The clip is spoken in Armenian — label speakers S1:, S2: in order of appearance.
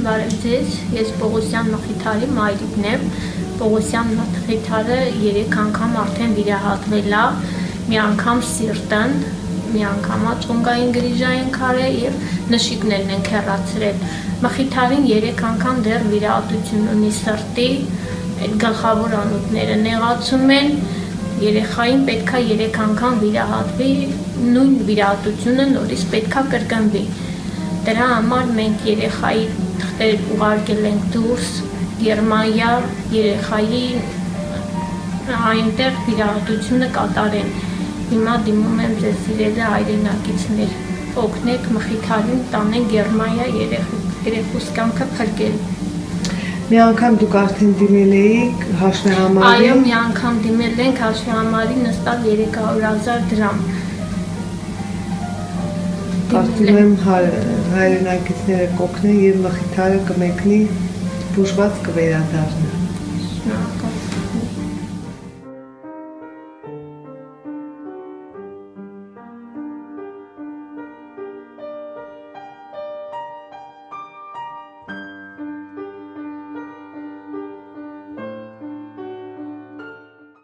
S1: Բարև ձեզ, ես Պողոսյան Մխիթարի մայրիկն եմ, Պողոսյան Մխիթարը 3 անգամ արդեն վիրահատվել է, մի անգամ սիրտն, մի անգամ ծունգային գրիժային քարե և նշիկներն են հեռացրել։ Մխիթարին 3 անգամ դեռ վիրահատություն ունի սրտի, այդ գլխավոր անոթները նեղացում են, երեխային պետք է 3 անգամ վիրահատվի, նույն վիրահատությունը նորից պետք է կրկնվի։ Դրա համար մենք երեխայի թղթեր ուղարկել ենք դուրս, Գերմանիա, երեխայի այնտեղ վիրահատությունը կատարեն։ Հիմա դիմում եմ ձեզ սիրելի հայրենակիցներ, օգնեք Մխիթարին տանեն Գերմանիա երեխուս կյանքը փրկել։
S2: Մի անգամ դուք արդեն դիմել էիք հաշվեհամարի։
S1: Այո, մի անգամ դիմել ենք հաշվեհամարի նստավ 300,000 դրամ։
S2: Կարծում եմ հայրենակիցները կօգնեն և Մխիթարը կմեկնի բուժված կվերադառնա։